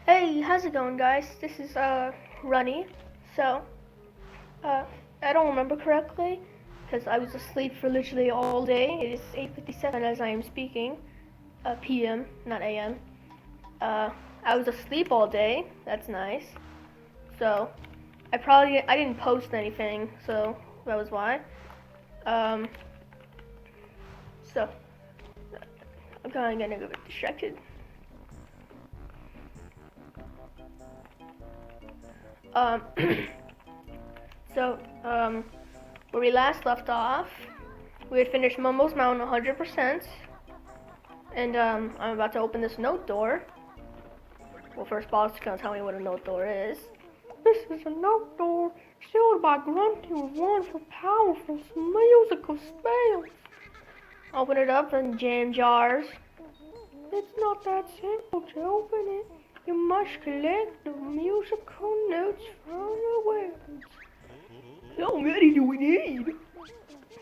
Hey, how's it going, guys? This is Runny. So, I don't remember correctly because I was asleep for literally all day. It is 8:57 as I am speaking, p.m. not a.m. I was asleep all day. That's nice. So, I didn't post anything, so that was why. So I'm kind of getting a bit distracted. So, where we last left off, we had finished Mumbo's Mountain 100%, and I'm about to open this note door. Well, first Bob's gonna tell me what a note door is. This is a note door sealed by Grunty with one for powerful musical spells. Open it up and jam jars. It's not that simple to open it. You must collect the musical notes from the words. How many do we need?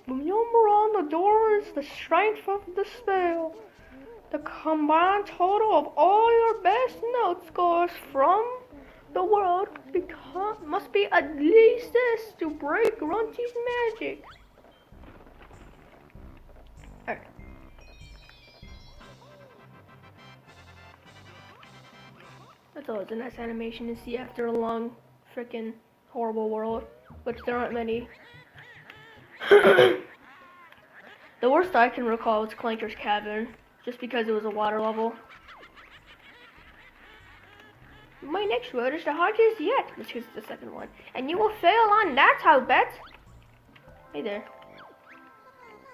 The number on the door is the strength of the spell. The combined total of all your best note scores from the world must be at least this to break Grunty's magic. Alright. That's always a nice animation to see after a long, freaking horrible world, which there aren't many. The worst I can recall was Clanker's Cavern, just because it was a water level. My next word is the hardest yet, which is the second one. And you will fail on that, I'll bet. Hey there.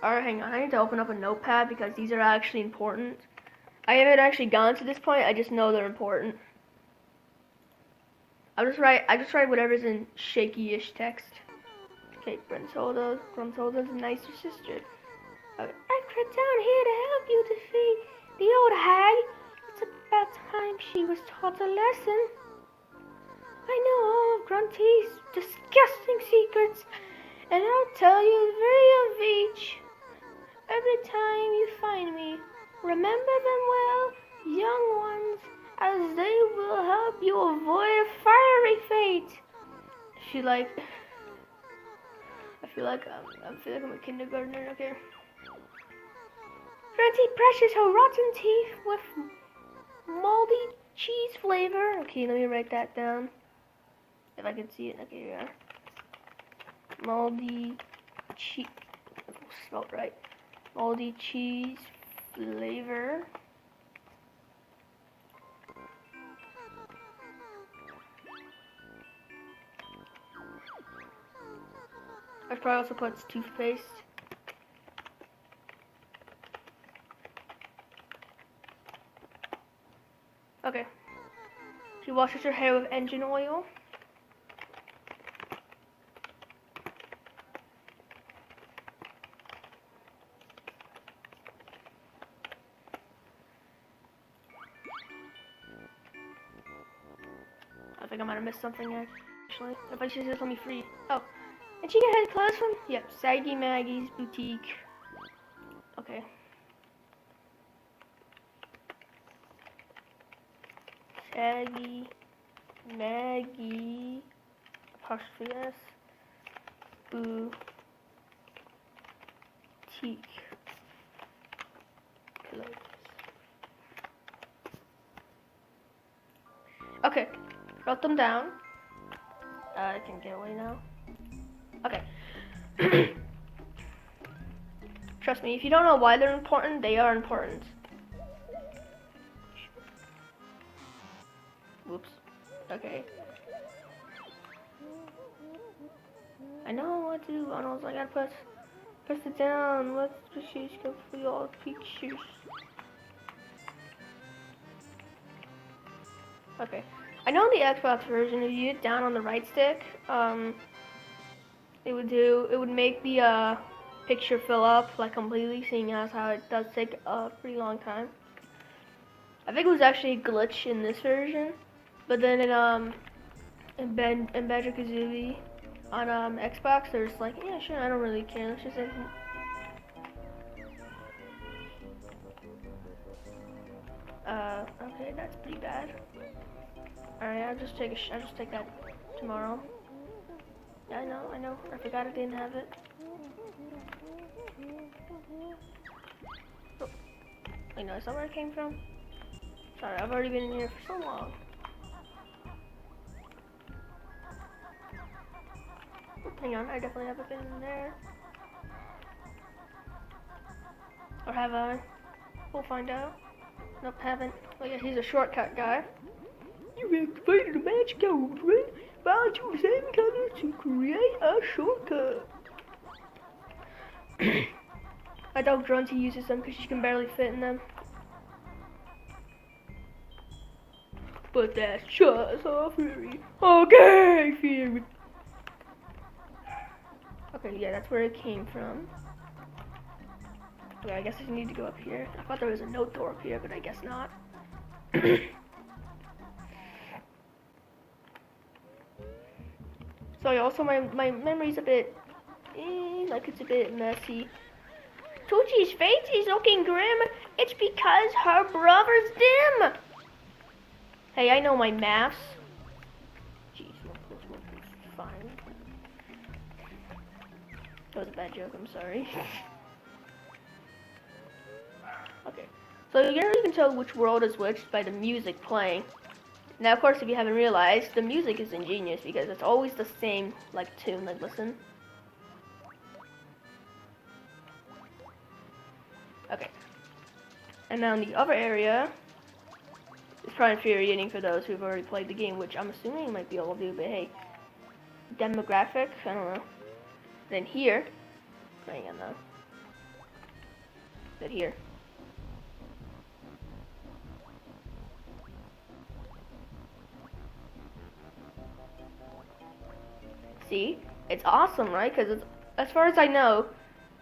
Alright, hang on. I need to open up a notepad because these are actually important. I haven't actually gone to this point, I just know they're important. I just write whatever's in shaky-ish text. Okay, Gruntilda's a nicer sister. Okay. I've come down here to help you defeat the old hag. It's about time she was taught a lesson. I know all of Grunty's disgusting secrets, and I'll tell you 3 of each. Every time you find me, remember them well, young ones, as they will help you avoid a fiery fate. I feel like I'm a kindergartner. Okay. Grunty brushes her rotten teeth with moldy cheese flavor. Okay, let me write that down. If I can see it. Okay, here we are. Moldy cheese. Spelled right. Moldy cheese flavor. I probably also put toothpaste. Okay. She washes her hair with engine oil. I think I might have missed something actually. I bet she just let me free. Oh. And she can have clothes from? Yep, Saggy Maggie's Boutique. Okay. Saggy Maggie apostrophe S Boutique. Clothes. Okay, wrote them down. I can get away now. Okay. Trust me, if you don't know why they're important, they are important. Whoops. Okay. I know what to do, Ronald. I gotta press it down. Let's go for all pictures. Okay. I know in the Xbox version, if you hit down on the right stick, it would make the picture fill up like completely, seeing as how it does take a pretty long time. I think it was actually a glitch in this version, but then in Banjo Kazooie on Xbox, there's like, yeah, sure, I don't really care. Let's just okay. Okay, that's pretty bad. Alright, I'll just take that tomorrow. Yeah, I know. I forgot I didn't have it. Oh, wait, no, is that where it came from? Sorry, I've already been in here for so long. Oh, hang on, I definitely haven't been in there. Or have I? We'll find out. Nope, haven't. Oh yeah, he's a shortcut guy. You activated a magic code, right? Banjo same color to create a shortcut. I doubt Grunty uses them because she can barely fit in them. But that's just a theory. Okay, theory. Okay, yeah, that's where it came from. Okay, I guess I need to go up here. I thought there was a note door up here, but I guess not. So also my memory's a bit, like it's a bit messy. Tucci's face is looking grim. It's because her brother's dim. Hey, I know my maths. Jeez, 1 + 1 = 5. That was a bad joke, I'm sorry. Okay, so you can tell which world is which by the music playing. Now, of course, if you haven't realized, the music is ingenious because it's always the same, like, tune. Like, listen. Okay. And now in the other area, it's probably infuriating for those who've already played the game, which I'm assuming you might be able to do, but hey. Demographic, I don't know. Then here, hang on though. Then here. See? It's awesome, right? Because it's, as far as I know,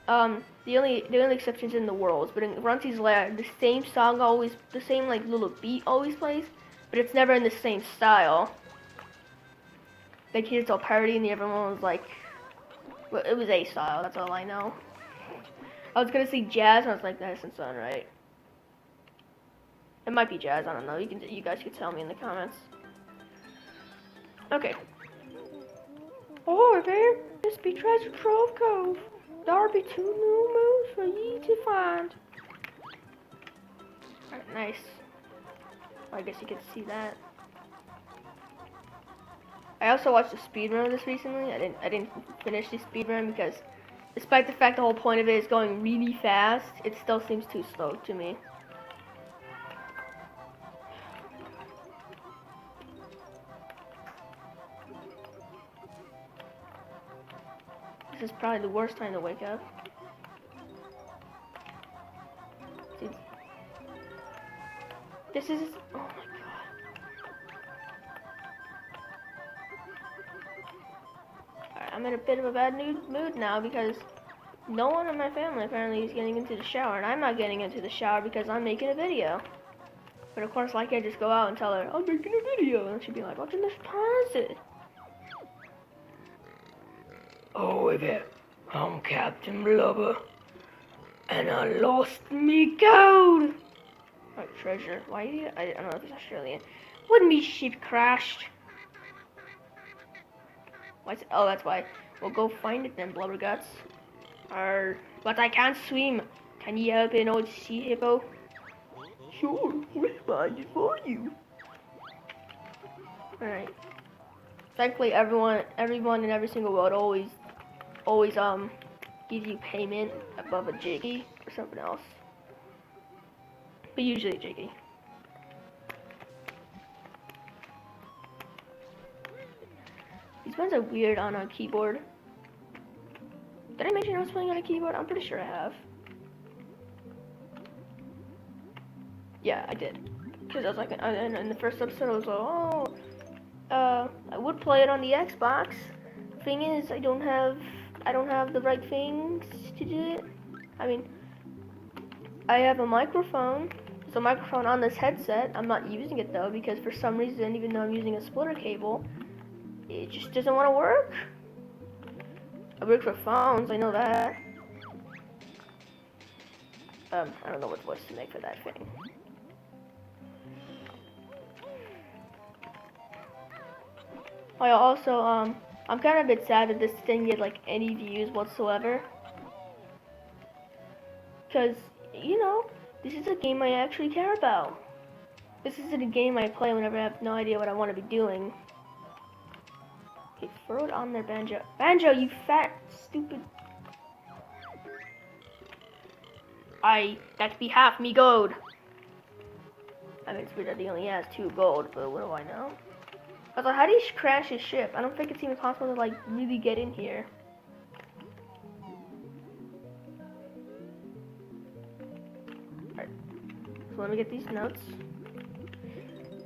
the only exceptions in the worlds, but in Runty's Lair, the same song always, the same like little beat always plays, but it's never in the same style. Like here it's all parody and the other one was like, well, it was a style, that's all I know. I was gonna say jazz and I was like, that doesn't sound right. It might be jazz, I don't know, you guys can tell me in the comments. Okay. Oh, there, this be Treasure Trove Cove. There be 2 new moves for ye to find. Alright, nice. Well, I guess you get to see that. I also watched the speedrun of this recently. I didn't finish the speedrun because despite the fact the whole point of it is going really fast, it still seems too slow to me. This is probably the worst time to wake up. See, this is, oh my god. Alright, I'm in a bit of a bad mood now because no one in my family apparently is getting into the shower, and I'm not getting into the shower because I'm making a video. But of course, like I just go out and tell her, I'm making a video, and she'd be like, what's in this closet? Oh, there. I'm Captain Blubber, and I lost me gold. Oh, treasure. Why do you? I don't know if it's Australian. When me ship crashed. Why's it? Oh, that's why. Well, go find it then, blubber guts. But I can't swim. Can you help an old sea hippo? Sure, we'll find it for you. Alright. Thankfully, everyone in every single world always gives you payment above a jiggy or something else. But usually a jiggy. These ones are weird on a keyboard. Did I mention I was playing on a keyboard? I'm pretty sure I have. Yeah, I did. Because I was like, in the first episode, I was like, oh, I would play it on the Xbox. Thing is, I don't have the right things to do it. I mean, I have a microphone. There's a microphone on this headset. I'm not using it though because for some reason, even though I'm using a splitter cable, it just doesn't want to work. I work for phones, I know that. I don't know what voice to make for that thing. I also, I'm kind of a bit sad that this didn't get like any views whatsoever. Because, you know, this is a game I actually care about. This isn't a game I play whenever I have no idea what I want to be doing. Okay, throw it on there, Banjo. Banjo, you fat, stupid. That'd be half me gold. I mean, it's weird that he only has 2 gold, but what do I know? I was like, how do you crash his ship? I don't think it's even possible to, like, really get in here. Alright, so let me get these notes.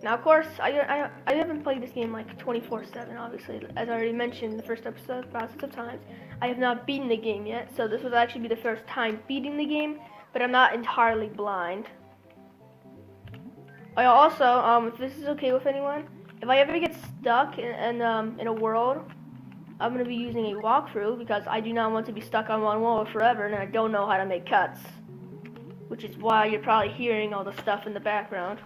Now, of course, I haven't played this game, like, 24/7, obviously. As I already mentioned in the first episode, thousands of times, I have not beaten the game yet, so this would actually be the first time beating the game, but I'm not entirely blind. I also, if this is okay with anyone, if I ever get stuck in a world, I'm going to be using a walkthrough because I do not want to be stuck on one world forever and I don't know how to make cuts. Which is why you're probably hearing all the stuff in the background.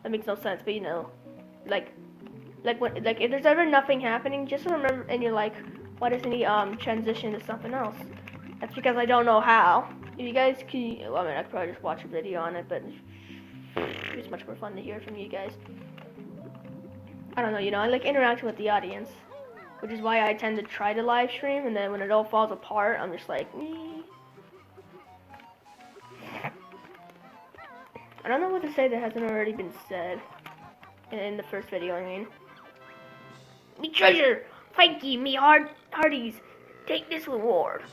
That makes no sense, but you know, like if there's ever nothing happening, just remember, and you're like, why doesn't he transition to something else? That's because I don't know how. If you guys can, well, I mean, I could probably just watch a video on it, but it's much more fun to hear from you guys. I don't know, you know, I like interacting with the audience, which is why I tend to try to live stream, and then when it all falls apart, I'm just like, I don't know what to say that hasn't already been said in the first video, I mean. Me treasure! Thank you, me hearties! Take this reward.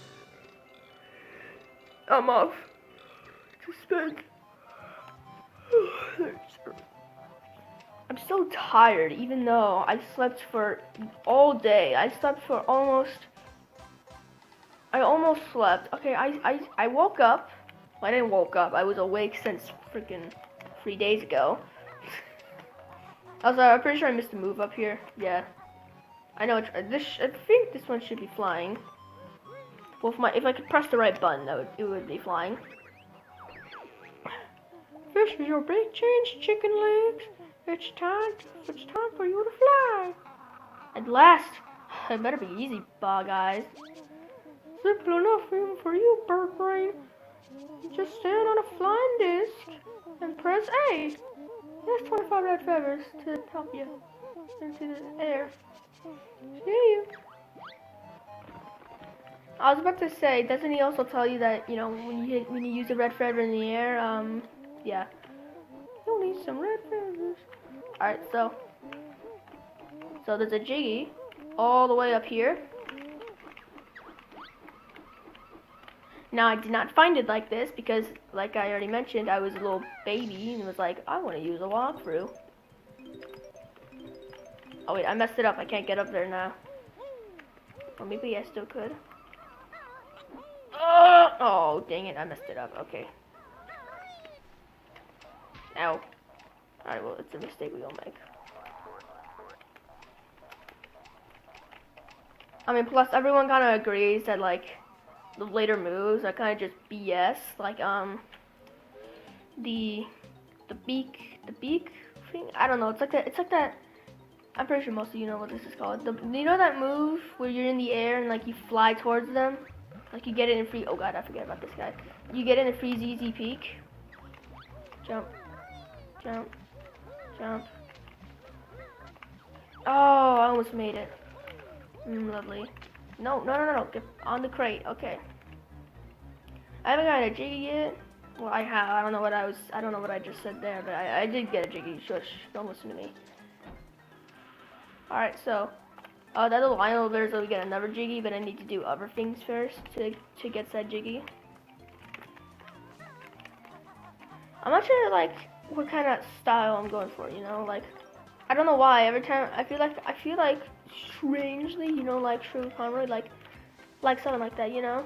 I'm off to spend. I'm so tired, even though I slept for all day. I almost slept. Okay, I woke up. Well, I didn't woke up. I was awake since freaking 3 days ago. I'm pretty sure I missed a move up here. Yeah. I know. I think this one should be flying. Well, if I could press the right button, it would be flying. This is your big change, chicken legs. It's time for you to fly. At last. It better be easy, bug eyes. Simple enough even for you, bird brain. You just stand on a flying disc and press A. There's 25 red feathers to help you into the air. See you. I was about to say, doesn't he also tell you that, you know, when you use a red feather in the air, yeah. You'll need some red feathers. Alright, so there's a Jiggy all the way up here. Now, I did not find it like this because, like I already mentioned, I was a little baby and was like, I want to use a walkthrough. Oh wait, I messed it up. I can't get up there now. Or maybe I still could. Oh, dang it, I messed it up. Okay. Ow. Alright, well, it's a mistake we all make. I mean, plus everyone kind of agrees that, like, the later moves are kind of just BS. Like, the beak thing? I don't know, it's like that, I'm pretty sure most of you know what this is called. You know that move where you're in the air and, like, you fly towards them? Like, you get it in free, oh god, I forget about this guy. You get it in a freeze easy peek. Jump. Jump. Jump. Oh, I almost made it. Lovely. No. Get on the crate. Okay. I haven't got a Jiggy yet. Well, I have. I don't know what I just said there, but I did get a Jiggy. Shush. Don't listen to me. Alright, so that little line over there is that we get another Jiggy, but I need to do other things first to get said Jiggy. I'm not sure, like, what kind of style I'm going for, you know? Like, I don't know why. Every time I feel like strangely, you know, like True Conroy, like something like that, you know?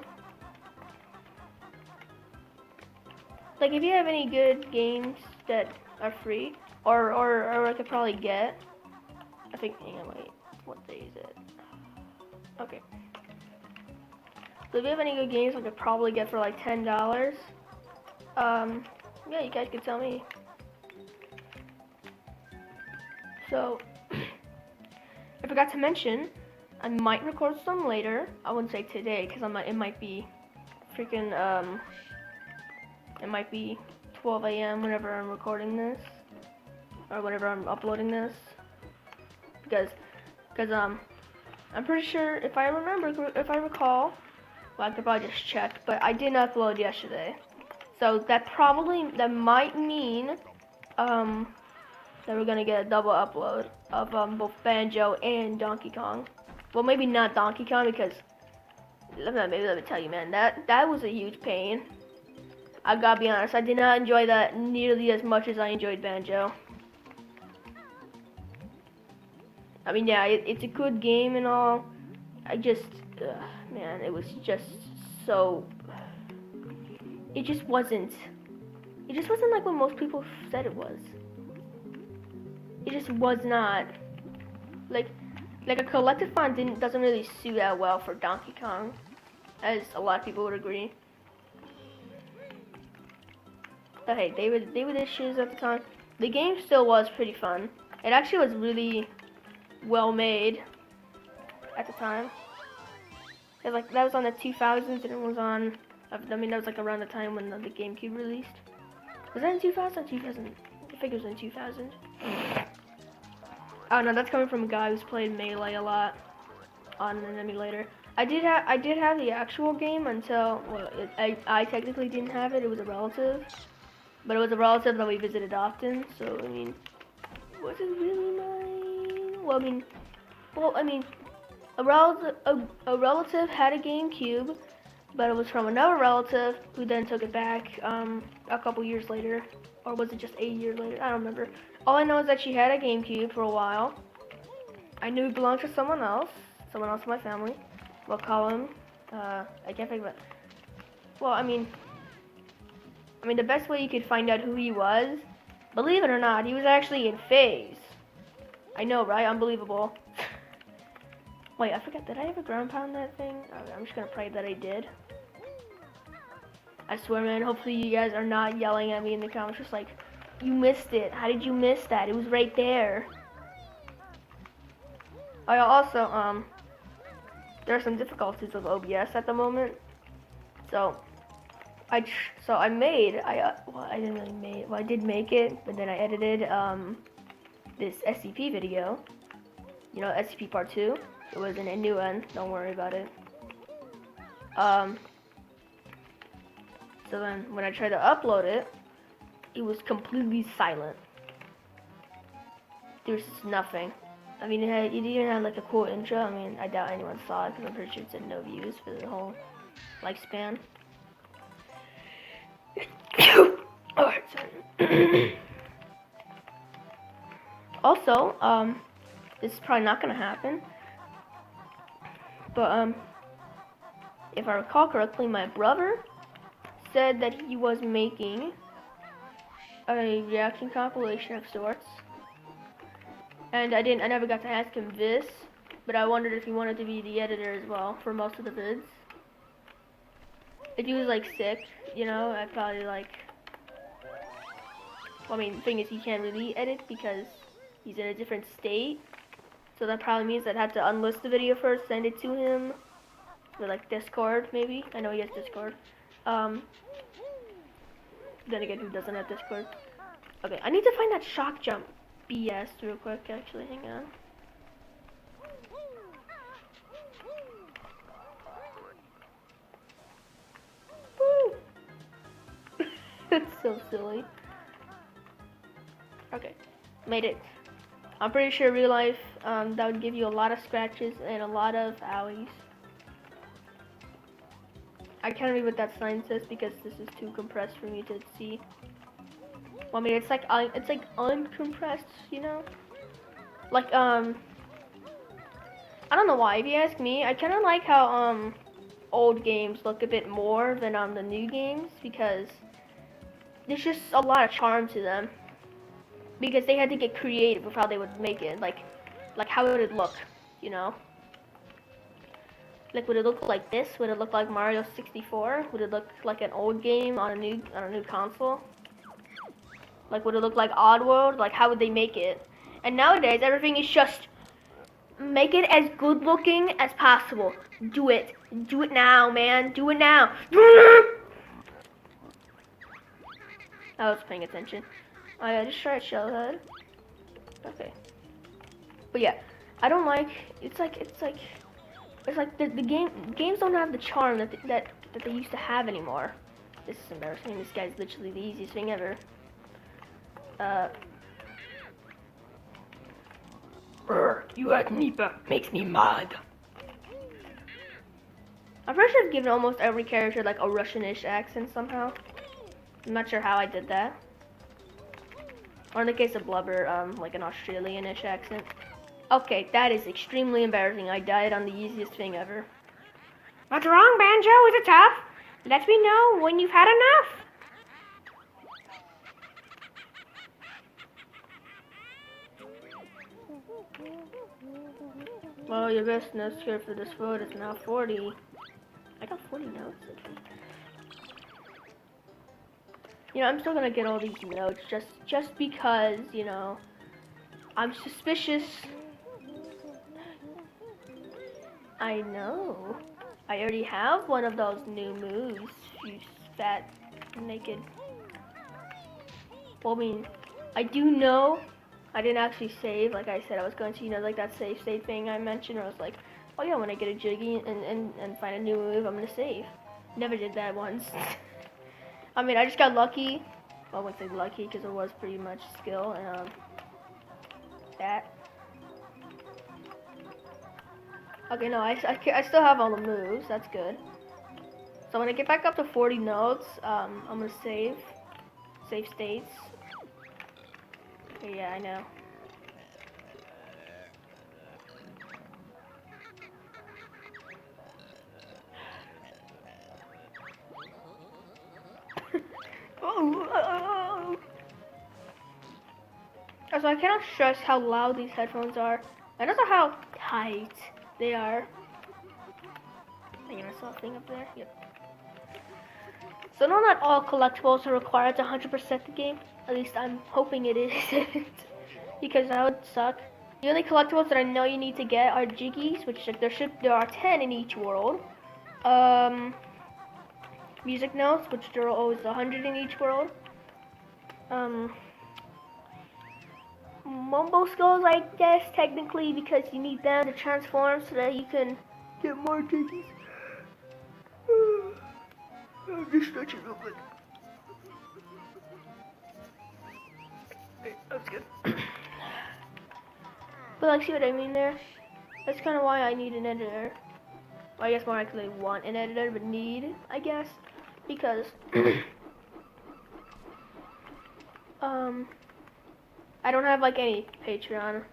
Like, if you have any good games that are free, or I could probably get, I think, hang on, wait, what day is it? Okay. So if you have any good games I could probably get for like $10, yeah, you guys could tell me. So, I forgot to mention, I might record some later. I wouldn't say today, because it might be freaking, it might be 12 a.m. whenever I'm recording this, or whenever I'm uploading this, because I'm pretty sure, if I recall, well, I could probably just check, but I didn't upload yesterday, so that might mean, that we're gonna get a double upload of both Banjo and Donkey Kong. Well, maybe not Donkey Kong, because let me tell you, man, that was a huge pain. I gotta be honest, I did not enjoy that nearly as much as I enjoyed Banjo. I mean, yeah, it's a good game and all. I just, man, it was just so. It just wasn't like what most people said it was. It just was not. Like a collective font doesn't really suit out well for Donkey Kong, as a lot of people would agree. But hey, they were issues at the time. The game still was pretty fun. It actually was really well made at the time. That was on the 2000s, and it was on. I mean, that was like around the time when the GameCube released. Was that in 2000? 2000. I think it was in 2000. Oh no, that's coming from a guy who's played Melee a lot on an emulator. I did have the actual game until, well, I technically didn't have it. It was a relative, but it was a relative that we visited often. So I mean, was it really mine? Well, I mean, a relative had a GameCube, but it was from another relative who then took it back a couple years later, or was it just a year later? I don't remember. All I know is that she had a GameCube for a while. I knew it belonged to someone else in my family. We'll call him, I can't think of it. Well, I mean, the best way you could find out who he was, believe it or not, he was actually in phase. I know, right? Unbelievable. Wait, I forgot, did I ever ground pound that thing? I'm just gonna pray that I did. I swear, man, hopefully you guys are not yelling at me in the comments, just like, you missed it. How did you miss that? It was right there. I also, there are some difficulties with OBS at the moment. So, I did make it, but then I edited, this SCP video. You know, SCP Part 2. It was in a new end. Don't worry about it. So then, when I tried to upload it, it was completely silent. There was just nothing. I mean, it even had like a cool intro. I mean, I doubt anyone saw it because I'm pretty sure it said no views for the whole lifespan. Alright, sorry. Also, this is probably not gonna happen. But, if I recall correctly, my brother said that he was making a reaction compilation of sorts. And I never got to ask him this, but I wondered if he wanted to be the editor as well for most of the vids. If he was like sick, you know, I'd probably like, well, I mean, the thing is he can't really edit because he's in a different state. So that probably means I'd have to unlist the video first, send it to him, with like Discord maybe. I know he has Discord. Then again, who doesn't have Discord? Okay, I need to find that shock jump BS real quick, actually, hang on. Woo! It's so silly. Okay, made it. I'm pretty sure real life, that would give you a lot of scratches and a lot of owies. I can't read what that sign says because this is too compressed for me to see. Well, I mean, it's like uncompressed, you know? Like, I don't know why. If you ask me, I kind of like how, old games look a bit more than, the new games, because there's just a lot of charm to them. Because they had to get creative with how they would make it. Like how would it look, you know? Like, would it look like this? Would it look like Mario 64? Would it look like an old game on a new console? Like, would it look like Oddworld? Like, how would they make it? And nowadays, everything is just Make it as good looking as possible. Do it. Do it now, man. Do it now. I was paying attention. Oh yeah, just try it, Shellhead. Okay. But yeah, I don't like. It's like the games don't have the charm that they used to have anymore. This is embarrassing. This guy's literally the easiest thing ever. You at Nipa makes me mad. I'm pretty sure I've given almost every character like a Russian-ish accent somehow. I'm not sure how I did that. Or in the case of Blubber, like an Australian-ish accent. Okay, that is extremely embarrassing. I died on the easiest thing ever. What's wrong, Banjo? Is it tough? Let me know when you've had enough. Well, your best notes here for this vote is now 40. I got 40 notes. You know, I'm still gonna get all these notes just because, you know, I'm suspicious. I know. I already have one of those new moves, you fat, naked. Well, I mean, I do know I didn't actually save, like I said I was going to, you know, like that save state thing I mentioned, where I was like, oh yeah, when I get a Jiggy and find a new move, I'm gonna save. Never did that once. I mean, I just got lucky. Well, I wouldn't say lucky, because it was pretty much skill, and, that. Okay, no, I still have all the moves, that's good. So when I get back up to 40 notes, I'm gonna save states. Okay, yeah, I know. Also, I cannot stress how loud these headphones are, and also how tight they are. Hang on, I saw a thing up there. Yep. So no, not all collectibles are required to 100% the game. At least I'm hoping it isn't, because that would suck. The only collectibles that I know you need to get are Jiggies, which there are 10 in each world. Music notes, which there are always 100 in each world. Mumbo skulls, I guess, technically, because you need them to transform so that you can get more Jiggies. I'm just stretching real quick. That's good. But like, see what I mean there? That's kind of why I need an editor. Well, I guess more likely want an editor, but need, I guess, because I don't have like any Patreon.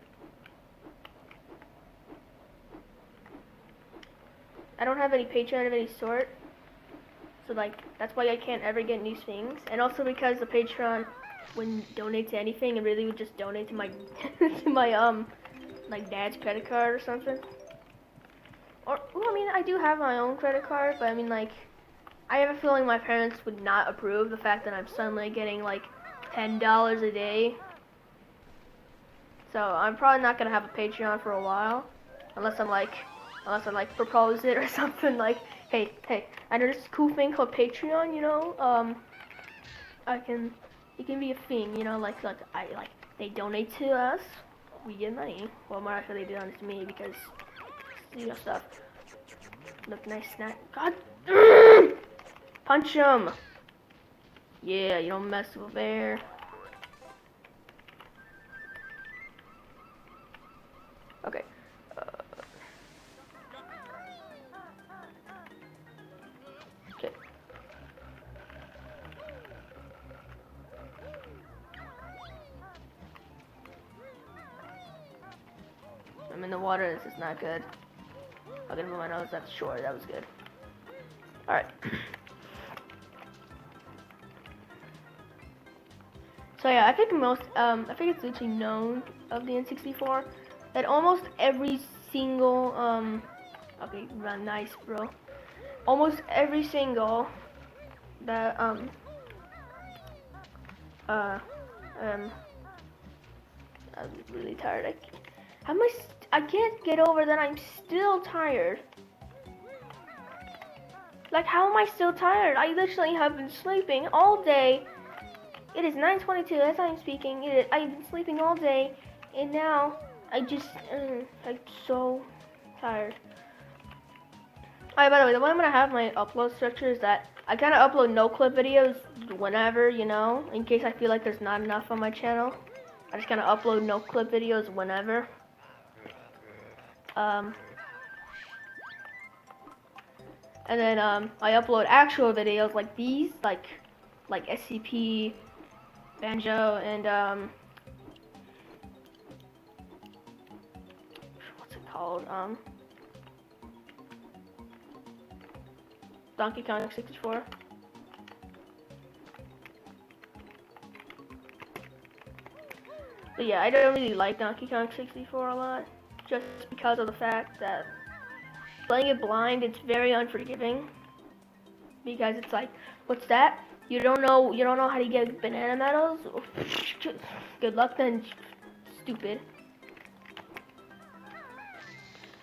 I don't have any Patreon of any sort. So like, that's why I can't ever get new things. And also because the Patreon wouldn't donate to anything, and really would just donate to my to my like dad's credit card or something. Or, well, I mean, I do have my own credit card, but I mean, like, I have a feeling my parents would not approve the fact that I'm suddenly getting like $10 a day. So I'm probably not gonna have a Patreon for a while, unless I like propose it or something. Like, hey, I know this cool thing called Patreon, you know. It can be a thing, you know, like they donate to us, we get money. Well, more actually they donate to me because, you know, stuff. Look nice, snack. God, punch him. Yeah, you don't mess with air. Okay. Okay. I'm in the water. This is not good. I'll get my nose. That's short. That was good. All right. So yeah, I think it's literally known of the N64 that almost every single, okay, nice, bro. Almost every single that, I'm really tired. I can't get over that I'm still tired. Like, how am I still tired? I literally have been sleeping all day. It is 9:22 as I'm speaking. I've been sleeping all day, and now I'm so tired. Alright, by the way, the way I'm gonna have my upload structure is that I kind of upload no clip videos whenever, you know, in case I feel like there's not enough on my channel. I just kind of upload no clip videos whenever. And then I upload actual videos like these, like SCP, Banjo, and what's it called? Donkey Kong 64. But yeah, I don't really like Donkey Kong 64 a lot, just because of the fact that playing it blind, it's very unforgiving. Because it's like, what's that? You don't know how to get banana medals? Good luck then, stupid.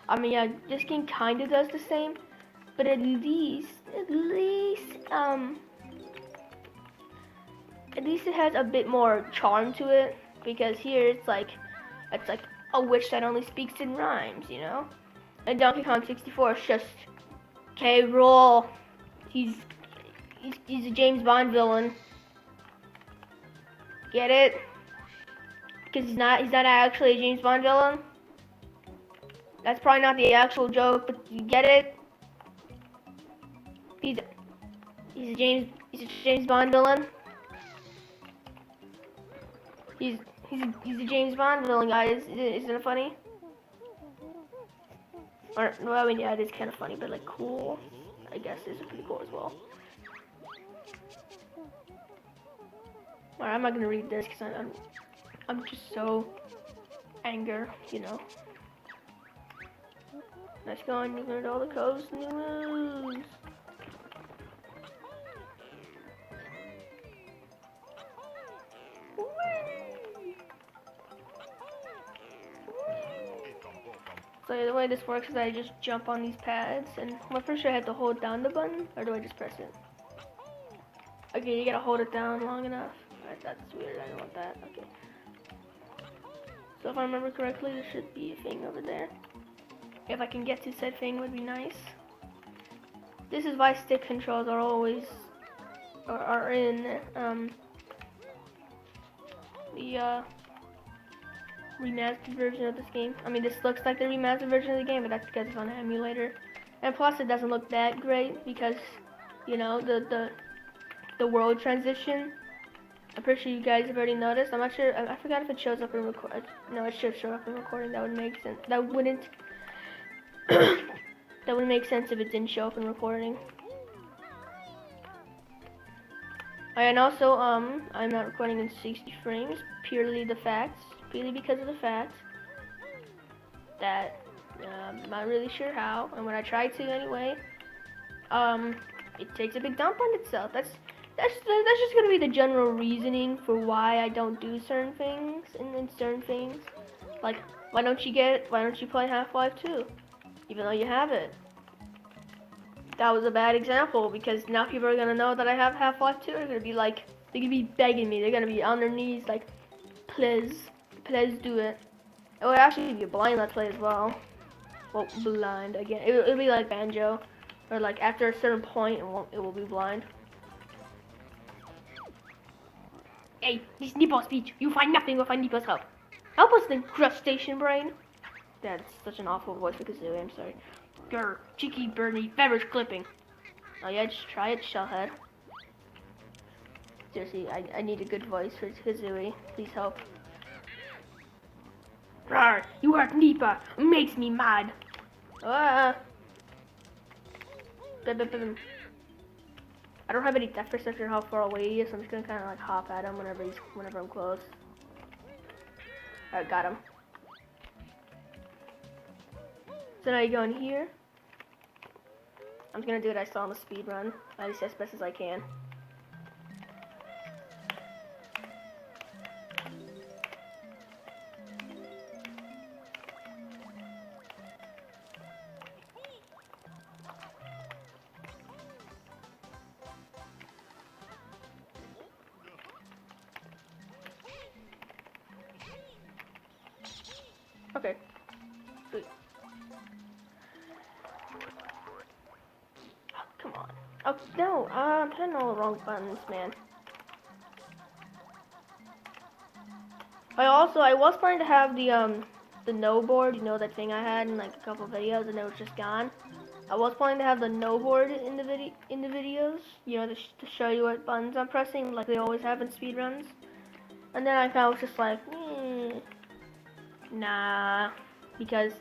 I mean, yeah, this game kind of does the same, but at least it has a bit more charm to it, because here it's like a witch that only speaks in rhymes, you know? And Donkey Kong 64 is just, okay, roll. He's a James Bond villain. Get it? Because he's not actually a James Bond villain. That's probably not the actual joke, but you get it? He's a James Bond villain. He's a James Bond villain, guys. Isn't it funny? Or, well, I mean, yeah, it is kind of funny, but like cool. I guess is pretty cool as well. Alright, I'm not gonna read this because I'm just so anger, you know. Let's go and learn all the codes and the moves. So yeah, the way this works is I just jump on these pads, and I'm pretty sure I have to hold down the button, or do I just press it? Okay, you gotta hold it down long enough. Alright, that's weird, I don't want that. Okay. So if I remember correctly, there should be a thing over there. If I can get to said thing, would be nice. This is why stick controls are always are in the remastered version of this game. I mean, this looks like the remastered version of the game, but that's because it's on an emulator. And plus, it doesn't look that great because, you know, the world transition. I'm pretty sure you guys have already noticed. I'm not sure. I forgot if it shows up in record. No, it should show up in recording. That would make sense. That wouldn't. That would make sense if it didn't show up in recording. And also, I'm not recording in 60 frames purely because of the fact that I'm not really sure how, and when I try to anyway, it takes a big dump on itself. That's just gonna be the general reasoning for why I don't do certain things and certain things. Like, why don't you play Half-Life 2, even though you have it? That was a bad example because now people are gonna know that I have Half-Life 2. They're gonna be like, they're gonna be begging me. They're gonna be on their knees like, please do it. It would actually be a blind let's play as well. Well, blind again. It'll be like Banjo, or like after a certain point, it will be blind. Hey, this nipple speech. You find nothing without Nipple's help. Help us then, crustacean brain. That's such an awful voice for Kazooie. I'm sorry. Grr, cheeky birdie, feathers clipping. Oh yeah, just try it, shellhead. Seriously, I need a good voice for Kazooie. Please help. Rawr, you hurt Nipa. Makes me mad. I don't have any depth perception how far away he is, so I'm just gonna kind of like hop at him whenever I'm close. Alright, got him. So now you go in here. I'm just gonna do what I saw on the speed run, at least as best as I can. Okay. Sweet. Oh, come on. Oh, no. I'm hitting all the wrong buttons, man. I was planning to have the no board, you know, that thing I had in like a couple videos, and it was just gone. I was planning to have the no board in the videos, you know, to show you what buttons I'm pressing, like they always have in speedruns. And then I was just like, nah, because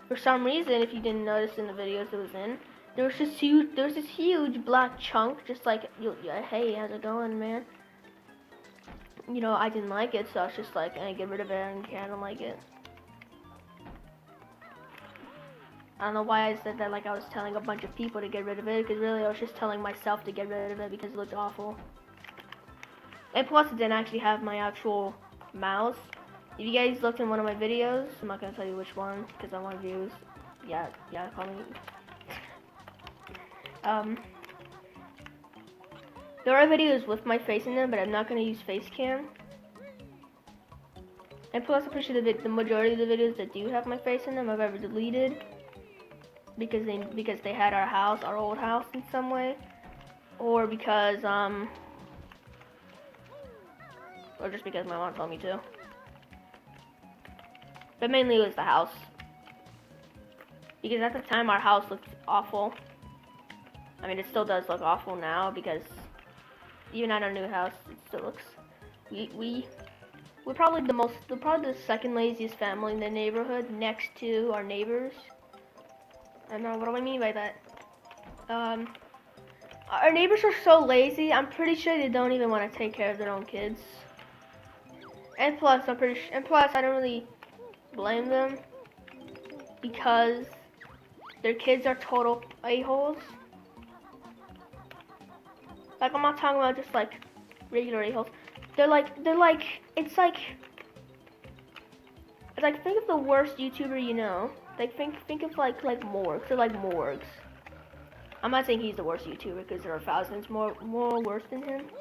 for some reason, if you didn't notice in the videos it was in, there was this huge black chunk, just like, yeah, hey, how's it going, man? You know, I didn't like it, so I was just like, I get rid of it, and I don't like it. I don't know why I said that like I was telling a bunch of people to get rid of it, because really I was just telling myself to get rid of it because it looked awful. And plus it didn't actually have my actual mouse. If you guys looked in one of my videos, I'm not going to tell you which one, because I want views. Yeah, call me. There are videos with my face in them, but I'm not going to use face cam. And plus I'm pretty sure the majority of the videos that do have my face in them I've ever deleted. Because they had our old house in some way, or because or just because my mom told me to. But mainly it was the house, because at the time our house looked awful. I mean, it still does look awful now, because even at our new house it still looks. We're probably the second laziest family in the neighborhood, next to our neighbors. And what do I mean by that? Our neighbors are so lazy, I'm pretty sure they don't even want to take care of their own kids. And plus, I don't really blame them, because their kids are total a-holes. Like, I'm not talking about just like regular a-holes. It's like think of the worst YouTuber you know. Like think of like Morgs. They're like Morgs. I'm not saying he's the worst YouTuber, because there are thousands more worse than him.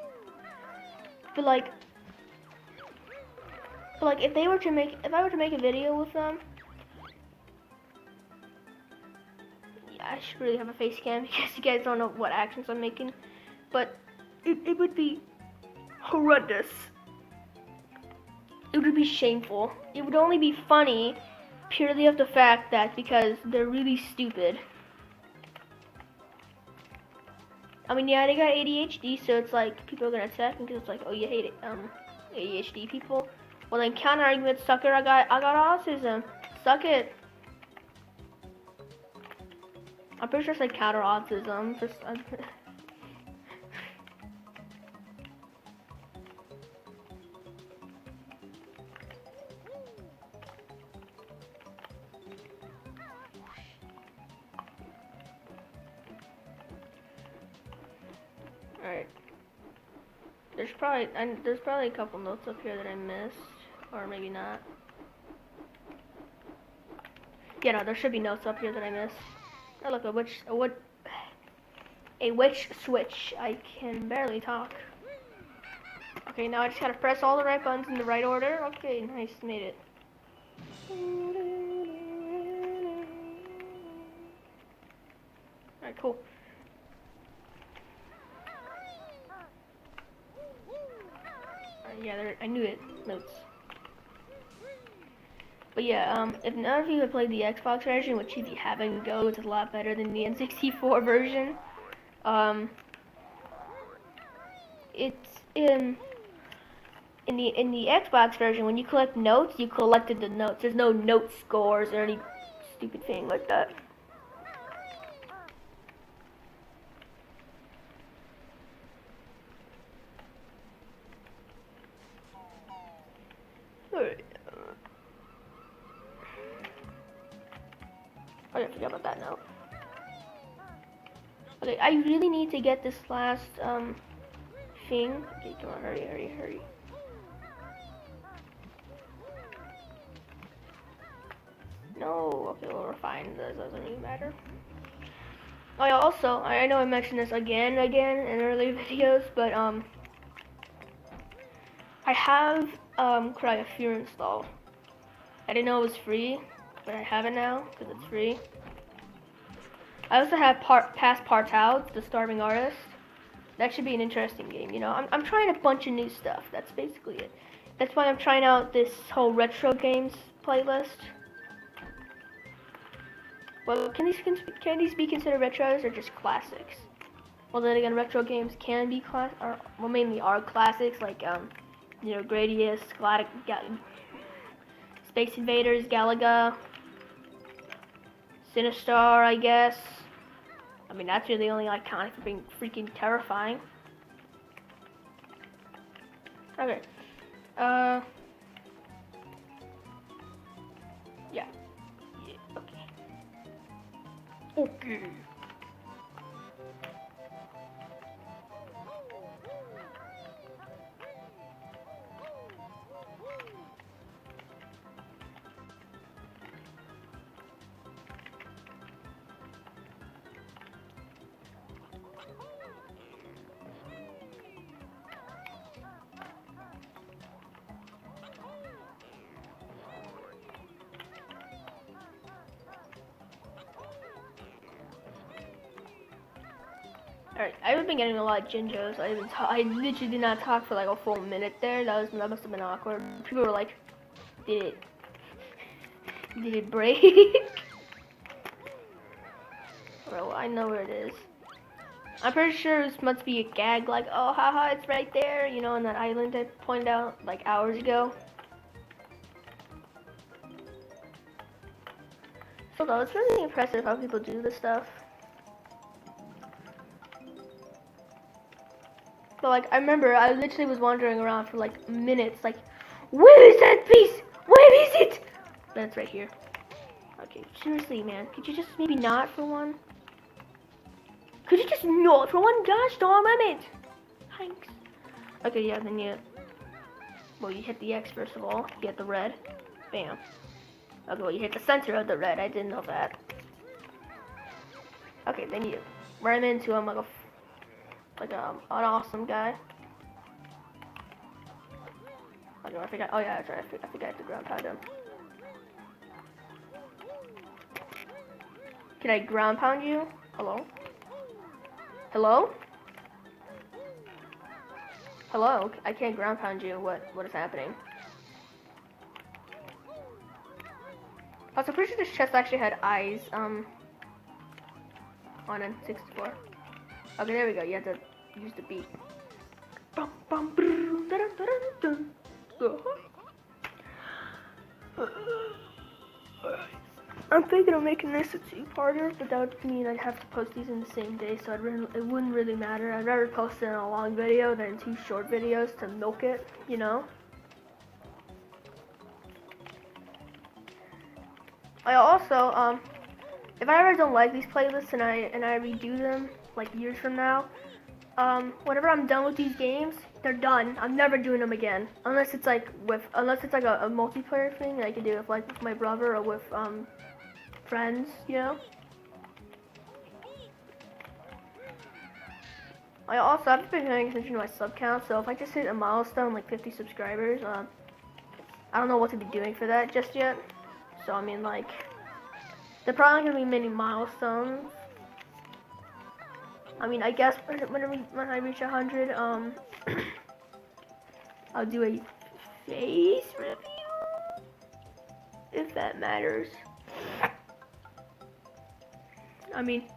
But like if I were to make a video with them, yeah, I should really have a face cam because you guys don't know what actions I'm making. But it would be horrendous. It would be shameful. It would only be funny purely of the fact that because they're really stupid. I mean, yeah, they got ADHD, so it's like people are gonna attack them because it's like, oh, you hate it, ADHD people. Well, then counter argument, sucker. I got autism. Suck it. I'm pretty sure I said counter autism. Alright. There's probably a couple notes up here that I missed, or maybe not. Yeah, no, there should be notes up here that I missed. Oh, look, a witch switch. I can barely talk. Okay, now I just gotta press all the right buttons in the right order. Okay, nice, made it. Alright, cool. Yeah, I knew it. Notes. But yeah, if none of you have played the Xbox version, which if you haven't, go, it's a lot better than the N64 version. It's in the Xbox version, when you collect notes, you collected the notes. There's no note scores or any stupid thing like that. Alright. I forgot about that note. Okay, I really need to get this last thing. Okay, come on, hurry. No, okay, well, we're fine. That doesn't even matter. Oh yeah, also, I know I mentioned this again in earlier videos, but I have Cry of Fear installed. I didn't know it was free, but I have it now because it's free. I also have Past Partouts, The Starving Artist. That should be an interesting game, you know. I'm trying a bunch of new stuff. That's basically it. That's why I'm trying out this whole retro games playlist. Well, can these be considered retros or just classics? Well, then again, retro games can be mainly are classics like you know, Gradius, Space Invaders, Galaga, Sinistar, I guess. I mean, that's really the only iconic for being freaking terrifying. Okay. Yeah. Yeah, okay. Okay. Alright, I've been getting a lot of Jinjos. I literally did not talk for like a full minute there. That must have been awkward. People were like, did it break? Bro, I know where it is. I'm pretty sure this must be a gag, like, oh, haha, it's right there, you know, on that island I pointed out like hours ago. So though, it's really impressive how people do this stuff. But like, I remember I literally was wandering around for like minutes, like, where is that piece? Where is it? But it's right here. Okay, seriously, man, could you just maybe not for one? Could you just not for one? Gosh darn it! Thanks. Okay, yeah, then well, you hit the X first of all. You hit the red. Bam. Okay, well, you hit the center of the red. I didn't know that. Okay, then you run into him like an awesome guy. Okay, I forgot. Oh yeah, that's right. I forgot to ground pound him. Can I ground pound you? Hello? Hello? Hello? I can't ground pound you. What is happening? Also, pretty sure this chest actually had eyes, on N64. Okay, there we go. You have to use the beat. I'm thinking of making this a two-parter, but that would mean I'd have to post these in the same day, so it wouldn't really matter. I'd rather post it in a long video than 2 short videos to milk it, you know? I also, if I ever don't like these playlists and I redo them, like years from now, whenever I'm done with these games, they're done. I'm never doing them again, unless it's like a multiplayer thing that I can do with like with my brother or with friends, you know. I've been paying attention to my sub count, so if I just hit a milestone like 50 subscribers, I don't know what to be doing for that just yet. So I mean, like, there probably gonna be many milestones. I mean, I guess when I reach 100, I'll do a face review, if that matters. I mean,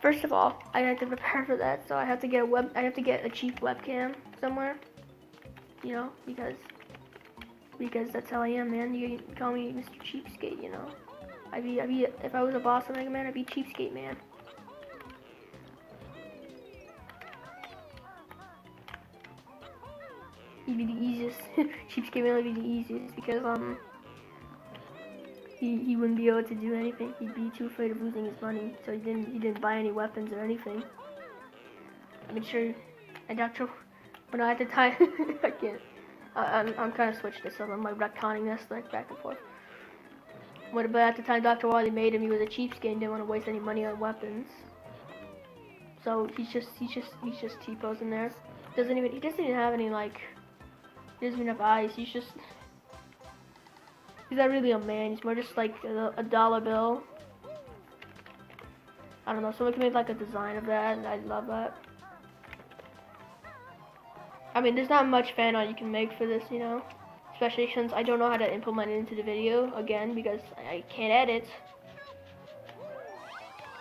first of all, I have to prepare for that, so I have to get a cheap webcam somewhere, you know, because that's how I am, man. You can call me Mr. Cheapskate, you know. If I was a boss of Mega Man, I'd be Cheapskate Man. He'd be the easiest. Cheapskate Man would be the easiest because he wouldn't be able to do anything. He'd be too afraid of losing his money, so he didn't buy any weapons or anything. I mean, sure, and but at the time, I can't. I'm kind of switched this up. I'm like retconning this like back and forth. But at the time Dr. Wily made him, he was a cheapskate and didn't want to waste any money on weapons. So he's just T-posing there. He doesn't even have any like. He doesn't even have eyes. He's just. He's not really a man. He's more just like a dollar bill. I don't know. Someone can make like a design of that, and I'd love that. I mean, there's not much fan art you can make for this, you know. Especially since I don't know how to implement it into the video again because I can't edit.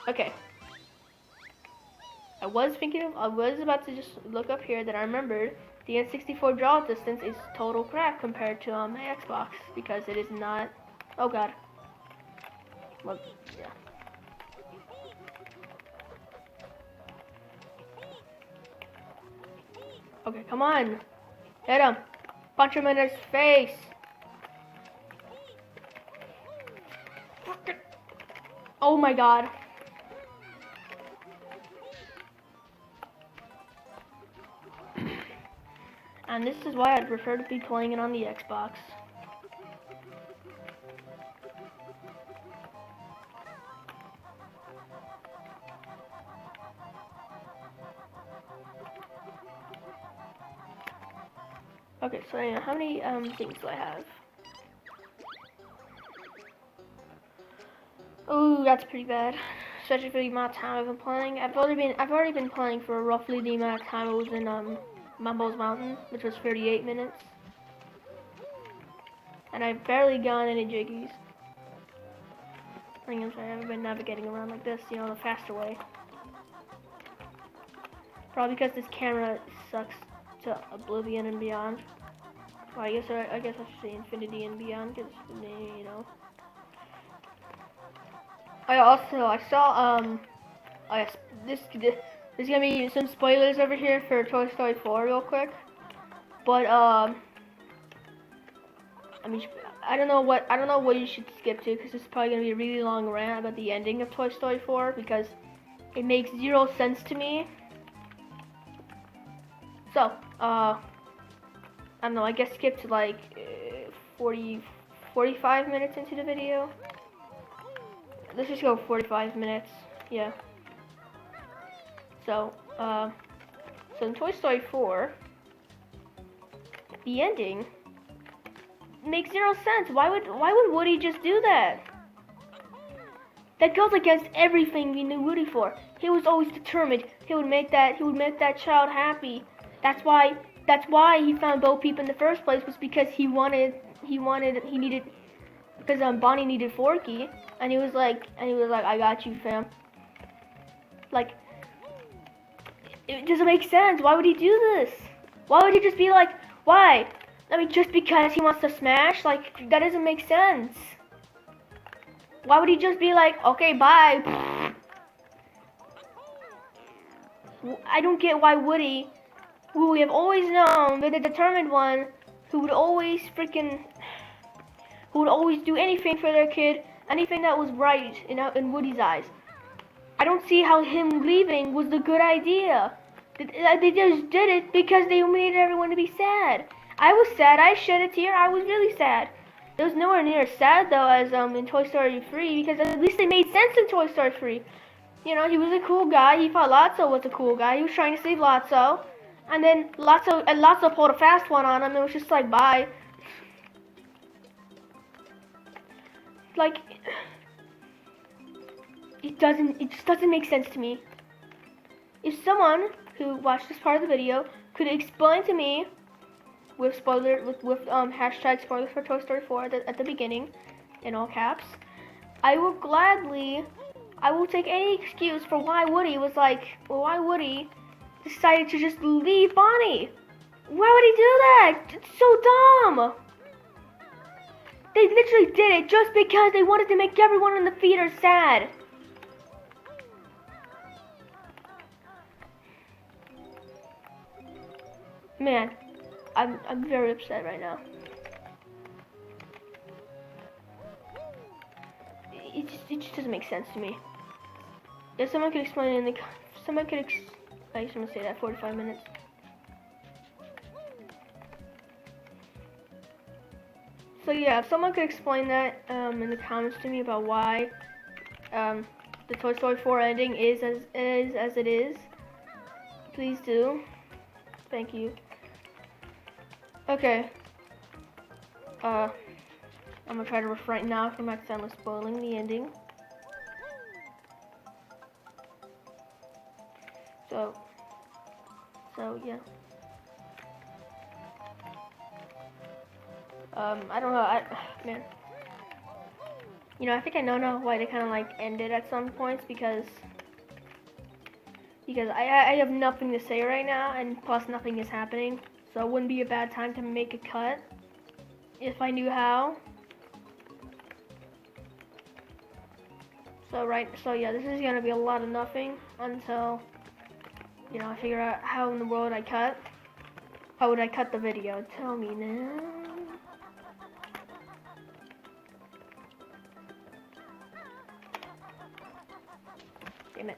Okay. I was about to just look up here that I remembered the N64 draw distance is total crap compared to my Xbox because it is not. Oh god. Well, yeah. Okay, come on. Hit him. Punch him in his face. Oh my god. And this is why I'd prefer to be playing it on the Xbox. Okay, so yeah, how many things do I have? Oh, that's pretty bad. Especially for the amount of time I've been playing. I've already been playing for roughly the amount of time I was in Mumbo's Mountain, which was 38 minutes. And I've barely gotten any jiggies. I haven't been navigating around like this, you know, the faster way. Probably because this camera sucks to oblivion and beyond. Well, I guess I should say infinity and beyond, because, you know. I saw this there's gonna be some spoilers over here for Toy Story 4 real quick, but I mean I don't know what you should skip to because this is probably gonna be a really long rant about the ending of Toy Story 4 because it makes zero sense to me. So I don't know. I guess skip to like 45 minutes into the video. Let's just go 45 minutes. Yeah. So, so in Toy Story 4, the ending makes zero sense. Why would Woody just do that? That goes against everything we knew Woody for. He was always determined. He would make that child happy. That's why he found Bo Peep in the first place, was because he needed because Bonnie needed Forky, and he was like, I got you, fam. Like, it doesn't make sense. Why would he do this? Why would he just be like, why? I mean, just because he wants to smash? Like, that doesn't make sense. Why would he just be like, okay, bye? I don't get why Woody, who we have always known, the determined one, who would always do anything for their kid, anything that was right in Woody's eyes. I don't see how him leaving was the good idea. They just did it because they needed everyone to be sad. I was sad. I shed a tear. I was really sad. It was nowhere near as sad though as in Toy Story 3 because at least it made sense in Toy Story 3. You know, he was a cool guy. He thought Lotso was a cool guy. He was trying to save Lotso, and then Lotso pulled a fast one on him. And it was just like bye. Like, it just doesn't make sense to me. If someone who watched this part of the video could explain to me with hashtag spoilers for Toy Story 4 at the beginning, in all caps, I will take any excuse for why Woody decided to just leave Bonnie. Why would he do that? It's so dumb. They literally did it just because they wanted to make everyone in the theater sad. Man, I'm very upset right now. It just doesn't make sense to me. If someone could explain it I just want to say that 45 minutes. So yeah, if someone could explain that in the comments to me about why the Toy Story 4 ending is as it is, please do. Thank you. Okay. I'm gonna try to refrain now from accidentally spoiling the ending. So yeah. I don't know, man. You know, I think I know now why they kind of like ended at some points because I have nothing to say right now, and plus nothing is happening, so it wouldn't be a bad time to make a cut if I knew how. So yeah, this is gonna be a lot of nothing until, you know, I figure out how in the world I cut. How would I cut the video? Tell me now. Damn it.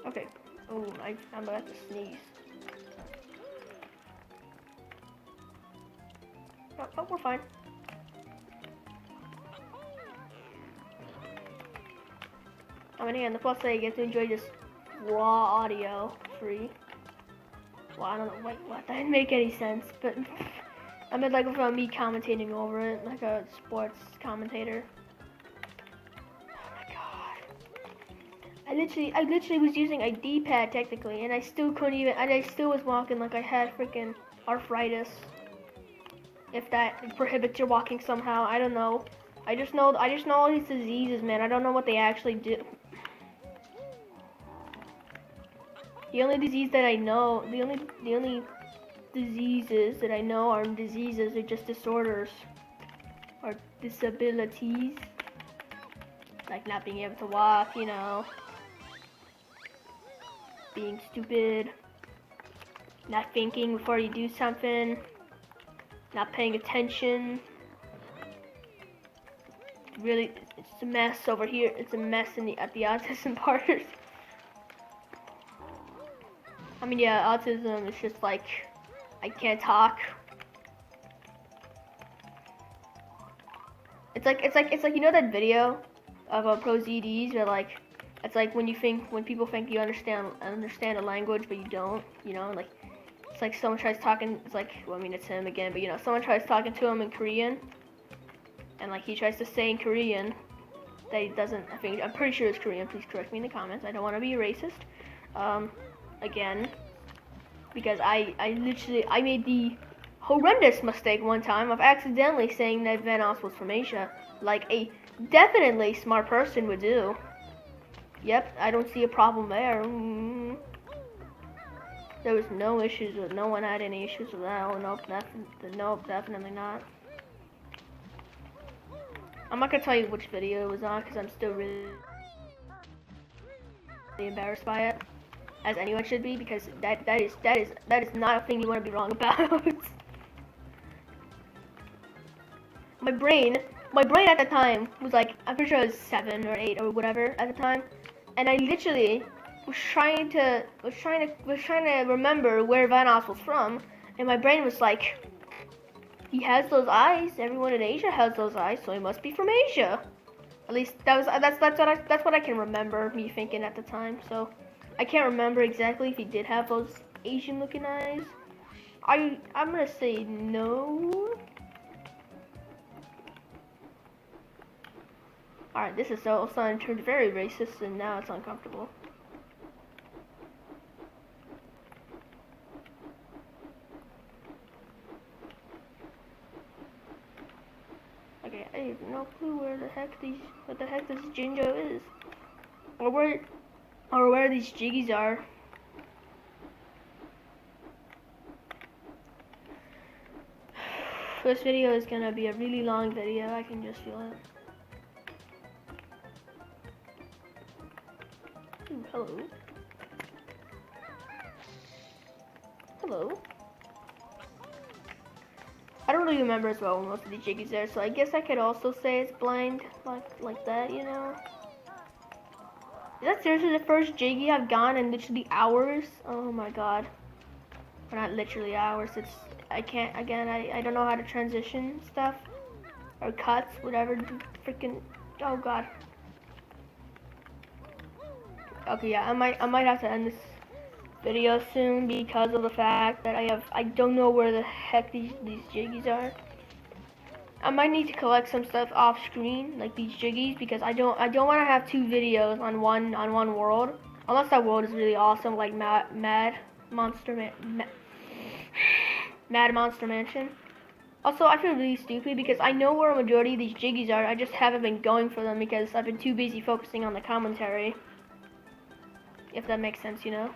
Okay. Oh, I'm about to sneeze. Oh, we're fine. I mean, and the plus I get to enjoy this raw audio free. Well, I don't know. Wait, what? That didn't make any sense. But I meant like without me commentating over it, like a sports commentator. Oh my god! I literally was using a D-pad technically, and I still couldn't even. And I still was walking like I had freaking arthritis. If that prohibits your walking somehow, I don't know. I just know all these diseases, man. I don't know what they actually do. The only disease that I know, the only diseases that I know are diseases or just disorders or disabilities, like not being able to walk, you know, being stupid, not thinking before you do something, not paying attention. Really, it's a mess over here. It's a mess at the autism part. I mean, yeah, autism is just like, I can't talk. It's like you know that video of pro ZDs where like, it's like when people think you understand a language but you don't, you know, like it's like someone tries talking. It's like, well, I mean, it's him again, but you know, someone tries talking to him in Korean, and like he tries to say in Korean that he doesn't. I'm pretty sure it's Korean. Please correct me in the comments. I don't want to be a racist. Again, because I made the horrendous mistake one time of accidentally saying that Vanoss was from Asia, like a definitely smart person would do. Yep, I don't see a problem there. There was no issues with, no one had any issues with that. Oh, nope, definitely not. I'm not gonna tell you which video it was on because I'm still really embarrassed by it, as anyone should be, because that is not a thing you want to be wrong about. my brain at the time was like, I'm pretty sure I was 7 or 8 or whatever at the time, and I literally was trying to remember where Vanoss was from, and my brain was like, he has those eyes. Everyone in Asia has those eyes, so he must be from Asia. At least that's what I can remember me thinking at the time. So I can't remember exactly if he did have those Asian-looking eyes. I'm gonna say no. Alright, this is all sudden turned very racist, and now it's uncomfortable. Okay, I have no clue what the heck this Jinjo is, or where these jiggies are. This video is gonna be a really long video. I can just feel it. Ooh, hello. Hello. I don't really remember as well when most of the jiggies there, so I guess I could also say it's blind, like that, you know. Is that seriously the first jiggy I've gone in literally hours? Oh my god. Or not literally hours, I don't know how to transition stuff. Or cuts, whatever, freaking, oh god. Okay, yeah, I might have to end this video soon because of the fact that I don't know where the heck these jiggies are. I might need to collect some stuff off screen, like these jiggies, because I don't want to have 2 videos on one world, unless that world is really awesome, like Mad Monster Mansion. Also, I feel really stupid because I know where a majority of these jiggies are. I just haven't been going for them because I've been too busy focusing on the commentary. If that makes sense, you know.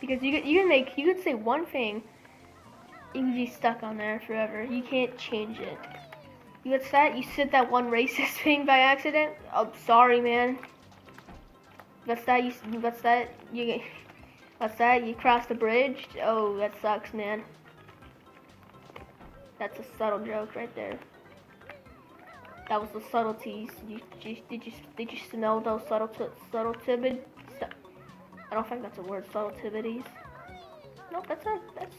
Because you could say one thing, you would be stuck on there forever. You can't change it. What's that? You said that one racist thing by accident? Oh, sorry, man. What's that? What's that? What's that? You crossed the bridge? Oh, that sucks, man. That's a subtle joke right there. That was the subtleties. Did you smell those subtletivities? I don't think that's a word. Subtletivities. Nope, that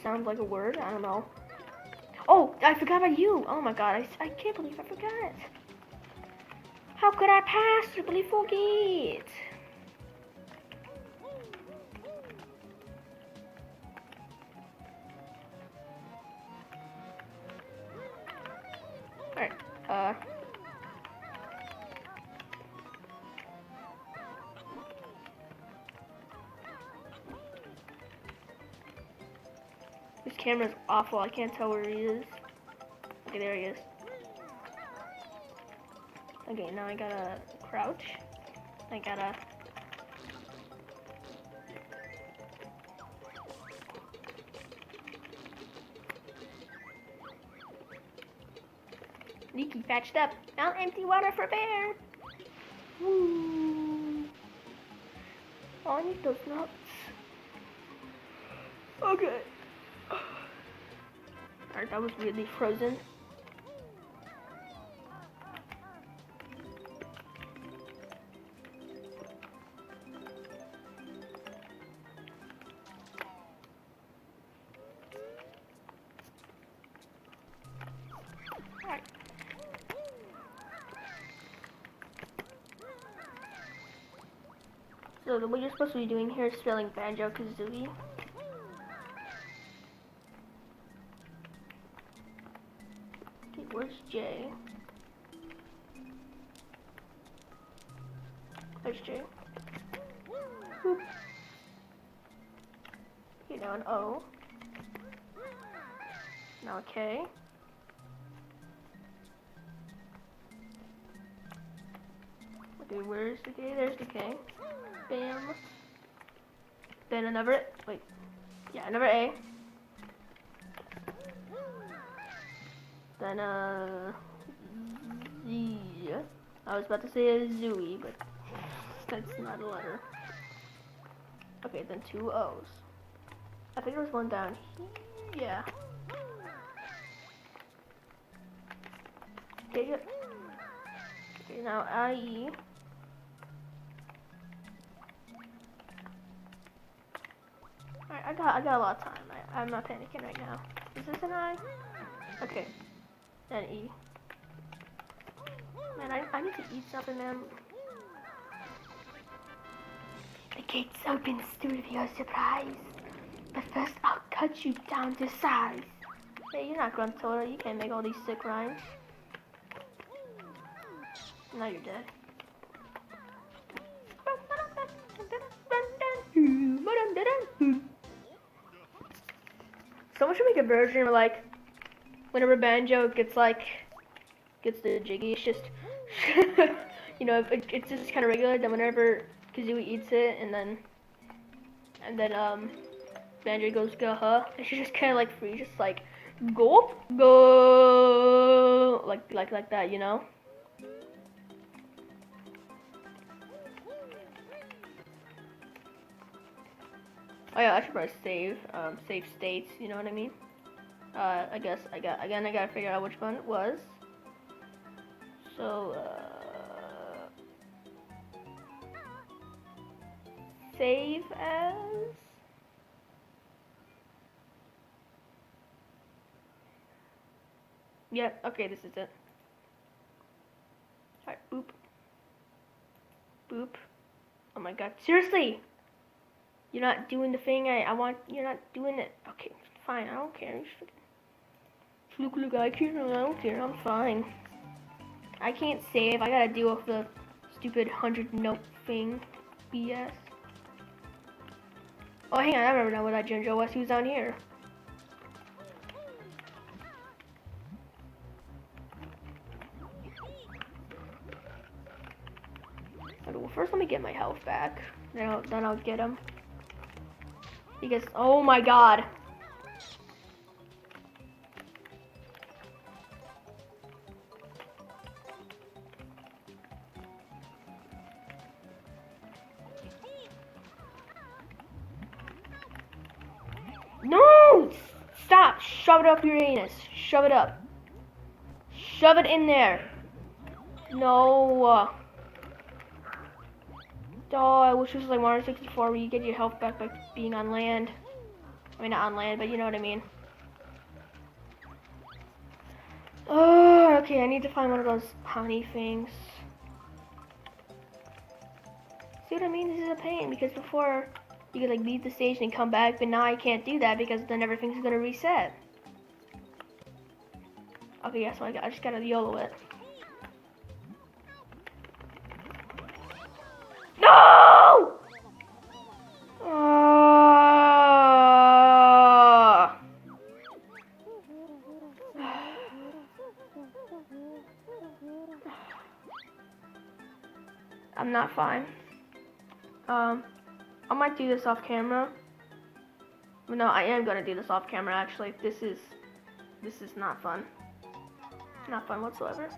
sounds like a word. I don't know. Oh, I forgot about you. Oh my god, I can't believe I forgot. How could I possibly forget? Alright, this camera's awful. I can't tell where he is. Okay, there he is. Okay, now I gotta crouch. I gotta... Leaky patched up. Now empty water for bear. Woo. Oh, I need those nuts. Okay. Alright, that was really frozen. Alright. So what you're supposed to be doing here is spelling Banjo Kazooie. Okay, where's J? There's J. Boop. Okay, now an O. Now a K. Okay, where's the K? There's the K. Bam. Then another, wait. Yeah, another A. Then Z. I was about to say a Zooey, but that's not a letter. Okay, then 2 O's. I think there was one down here. Yeah. Okay, good. Okay, now IE. Alright, I got a lot of time. I'm not panicking right now. Is this an I? Okay. Then E. Man, I need to eat something, man. The gate's open, studio surprise. But first, I'll cut you down to size. Hey, you're not Gruntilda. You can't make all these sick rhymes. Now you're dead. Someone should make a version where, like, whenever Banjo gets the jiggy, it's just, you know, it's just kind of regular. Then whenever Kazooie eats it, and then Banjo goes gaha, and she's just kind of like free, just like go, like that, you know. Oh yeah, I should probably save states, you know what I mean? I guess I gotta figure out which one it was. So, save as... Yeah, okay, this is it. Alright, boop. Boop. Oh my god, seriously! You're not doing the thing I want, you're not doing it. Okay, fine, I don't care. Look, I don't care, I'm fine. I can't save, I gotta deal with the stupid 100 note thing. BS. Oh, hang on, I remember now where that ginger was. He was down here. Okay, well, first let me get my health back. Then I'll get him. Because, oh my god. No! Stop! Shove it up your anus. Shove it up. Shove it in there. No. Oh, I wish it was like Mario 64 where you get your health back by being on land. I mean, not on land, but you know what I mean. Oh, okay, I need to find one of those honey things. See what I mean? This is a pain because before you could like leave the stage and come back, but now I can't do that because then everything's gonna reset. Okay, yeah, so I just gotta YOLO it. No! I'm not fine. I might do this off camera. Well, no, I am gonna do this off camera actually. This is not fun. Not fun whatsoever.